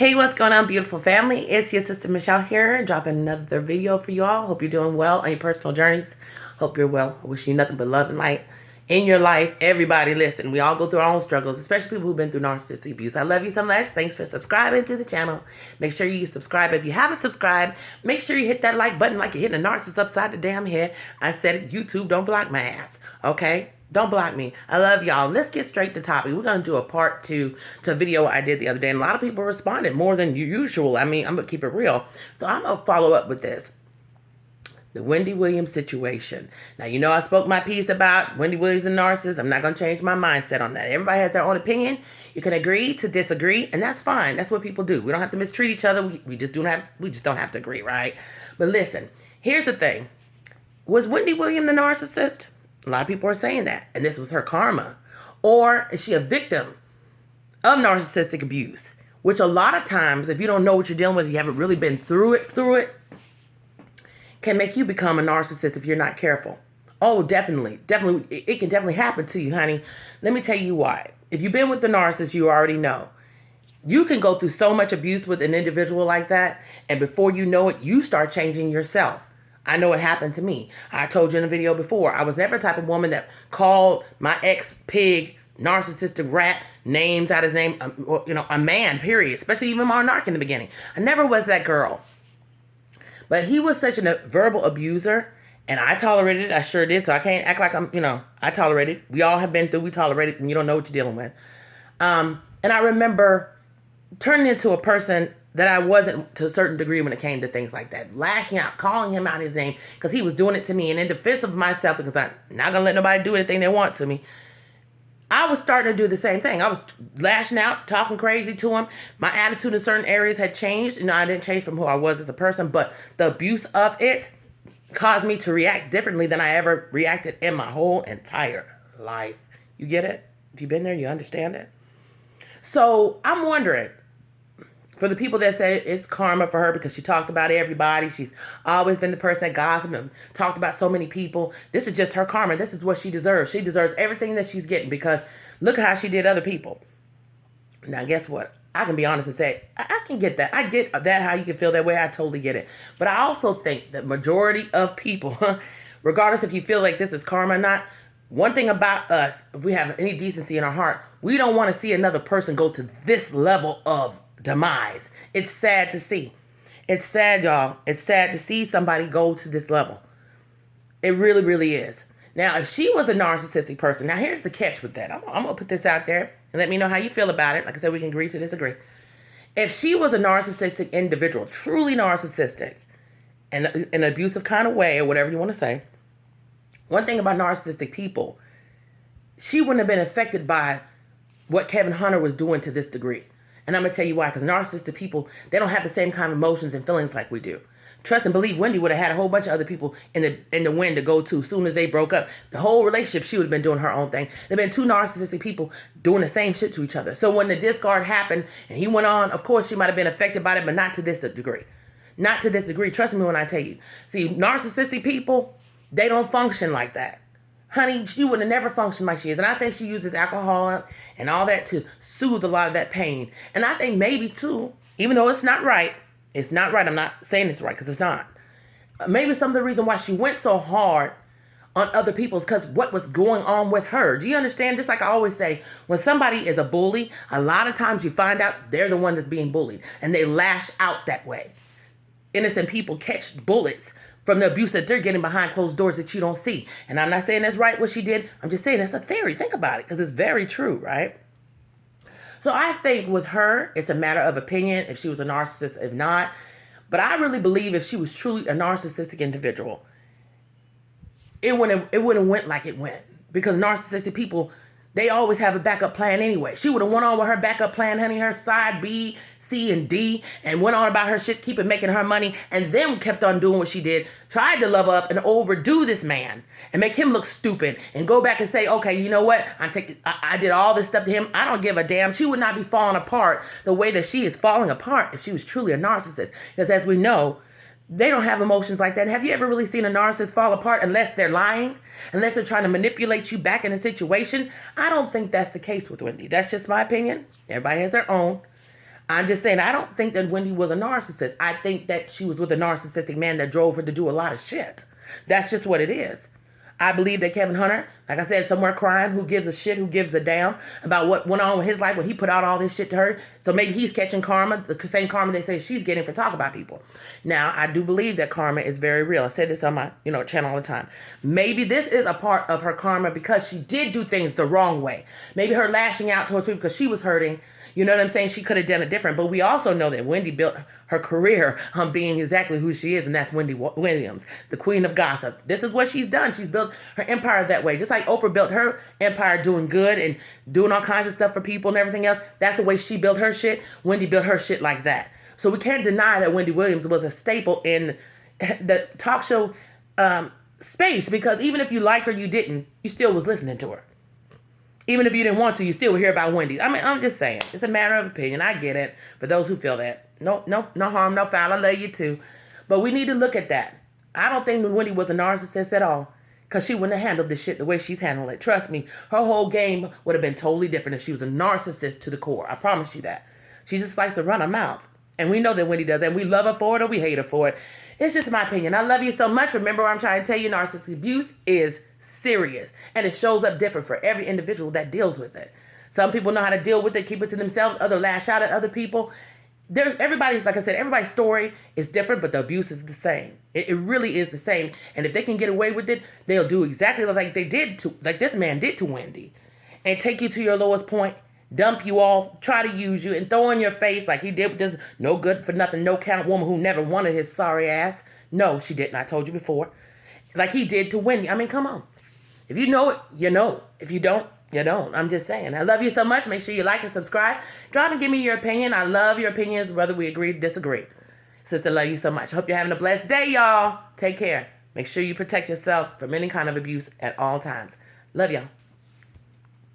Hey, what's going on, beautiful family? It's your sister Michelle here, dropping another video for you all. Hope you're doing well on your personal journeys. Hope you're well. I wish you nothing but love and light in your life. Everybody, listen, we all go through our own struggles, especially people who've been through narcissistic abuse. I love you so much. Thanks for subscribing to the channel. Make sure you subscribe. If you haven't subscribed, make sure you hit that like button like you're hitting a narcissist upside the damn head. I said it, YouTube, don't block my ass, okay? Don't block me. I love y'all. Let's get straight to topic. We're going to do a part 2 to a video I did the other day. And a lot of people responded more than usual. I mean, I'm going to keep it real. So I'm going to follow up with this. The Wendy Williams situation. Now, you know I spoke my piece about Wendy Williams and narcissists. I'm not going to change my mindset on that. Everybody has their own opinion. You can agree to disagree, and that's fine. That's what people do. We don't have to mistreat each other. We just don't have to agree, right? But listen, here's the thing. Was Wendy Williams the narcissist? A lot of people are saying that, and this was her karma. Or is she a victim of narcissistic abuse? Which a lot of times, if you don't know what you're dealing with, you haven't really been through it, can make you become a narcissist if you're not careful. Oh, definitely. It can definitely happen to you, honey. Let me tell you why. If you've been with the narcissist, you already know. You can go through so much abuse with an individual like that, and before you know it, you start changing yourself. I know it happened to me. I told you in a video before, I was never the type of woman that called my ex-pig, narcissistic rat, names out his name, a man, period. Especially even Monarch in the beginning. I never was that girl. But he was such a verbal abuser, and I tolerated it. I sure did, so I can't act like I tolerated it. We all have been through, we tolerate it, and you don't know what you're dealing with. And I remember turning into a person that I wasn't to a certain degree when it came to things like that. Lashing out, calling him out his name, because he was doing it to me. And in defense of myself, because I'm not going to let nobody do anything they want to me, I was starting to do the same thing. I was lashing out, talking crazy to him. My attitude in certain areas had changed. I didn't change from who I was as a person, but the abuse of it caused me to react differently than I ever reacted in my whole entire life. You get it? If you've been there, you understand it. So I'm wondering, for the people that say it's karma for her because she talked about everybody, she's always been the person that gossiped and talked about so many people. This is just her karma. This is what she deserves. She deserves everything that she's getting because look at how she did other people. Now, guess what? I can be honest and say, I can get that. I get that, how you can feel that way. I totally get it. But I also think that majority of people, regardless if you feel like this is karma or not, one thing about us, if we have any decency in our heart, we don't want to see another person go to this level of demise. It's sad to see. It's sad, y'all. It's sad to see somebody go to this level. It really, really is. Now, if she was a narcissistic person, now here's the catch with that. I'm going to put this out there and let me know how you feel about it. Like I said, we can agree to disagree. If she was a narcissistic individual, truly narcissistic, and in an abusive kind of way, or whatever you want to say, one thing about narcissistic people, she wouldn't have been affected by what Kevin Hunter was doing to this degree. And I'm going to tell you why. Because narcissistic people, they don't have the same kind of emotions and feelings like we do. Trust and believe, Wendy would have had a whole bunch of other people in the wind to go to as soon as they broke up. The whole relationship, she would have been doing her own thing. There have been two narcissistic people doing the same shit to each other. So when the discard happened and he went on, of course she might have been affected by it, but not to this degree. Not to this degree. Trust me when I tell you. See, narcissistic people, they don't function like that. Honey, she would have never functioned like she is. And I think she uses alcohol and all that to soothe a lot of that pain. And I think maybe too, even though it's not right, I'm not saying it's right because it's not. Maybe some of the reason why she went so hard on other people is because what was going on with her. Do you understand? Just like I always say, when somebody is a bully, a lot of times you find out they're the one that's being bullied. And they lash out that way. Innocent people catch bullets from the abuse that they're getting behind closed doors that you don't see. And I'm not saying that's right what she did. I'm just saying that's a theory. Think about it because it's very true, right? So I think with her, it's a matter of opinion if she was a narcissist, if not. But I really believe if she was truly a narcissistic individual, it wouldn't have went like it went. Because narcissistic people, they always have a backup plan anyway. She would have went on with her backup plan, honey, her side B, C, and D, and went on about her shit, keeping making her money, and then kept on doing what she did, tried to love up and overdo this man and make him look stupid and go back and say, okay, you know what? I did all this stuff to him. I don't give a damn. She would not be falling apart the way that she is falling apart if she was truly a narcissist. Because as we know, they don't have emotions like that. Have you ever really seen a narcissist fall apart unless they're lying? Unless they're trying to manipulate you back in a situation? I don't think that's the case with Wendy. That's just my opinion. Everybody has their own. I'm just saying, I don't think that Wendy was a narcissist. I think that she was with a narcissistic man that drove her to do a lot of shit. That's just what it is. I believe that Kevin Hunter, like I said, somewhere crying, who gives a shit, who gives a damn about what went on with his life when he put out all this shit to her. So maybe he's catching karma, the same karma they say she's getting for talking about people. Now, I do believe that karma is very real. I said this on my, channel all the time. Maybe this is a part of her karma because she did do things the wrong way. Maybe her lashing out towards people because she was hurting. You know what I'm saying? She could have done it different. But we also know that Wendy built her career on being exactly who she is, and that's Wendy Williams, the queen of gossip. This is what she's done. She's built her empire that way. Just like Oprah built her empire doing good and doing all kinds of stuff for people and everything else. That's the way she built her shit. Wendy built her shit like that. So we can't deny that Wendy Williams was a staple in the talk show space, because even if you liked her, you didn't, you still was listening to her. Even if you didn't want to, you still would hear about Wendy. I mean, I'm just saying. It's a matter of opinion. I get it. For those who feel that. No harm, no foul. I love you too. But we need to look at that. I don't think Wendy was a narcissist at all. Because she wouldn't have handled this shit the way she's handled it. Trust me, her whole game would have been totally different if she was a narcissist to the core. I promise you that. She just likes to run her mouth. And we know that Wendy does. And we love her for it or we hate her for it. It's just my opinion. I love you so much. Remember what I'm trying to tell you. Narcissistic abuse is serious. And it shows up different for every individual that deals with it. Some people know how to deal with it, keep it to themselves. Others lash out at other people. Everybody's, like I said, everybody's story is different, but the abuse is the same. It really is the same. And if they can get away with it, they'll do exactly like this man did to Wendy. And take you to your lowest point. Dump you all, try to use you, and throw in your face like he did with this no good for nothing, no count woman who never wanted his sorry ass. No, she didn't. I told you before. Like he did to Wendy. I mean, come on. If you know it, you know. If you don't, you don't. I'm just saying. I love you so much. Make sure you like and subscribe. Drop and give me your opinion. I love your opinions, whether we agree or disagree. Sister, love you so much. Hope you're having a blessed day, y'all. Take care. Make sure you protect yourself from any kind of abuse at all times. Love y'all.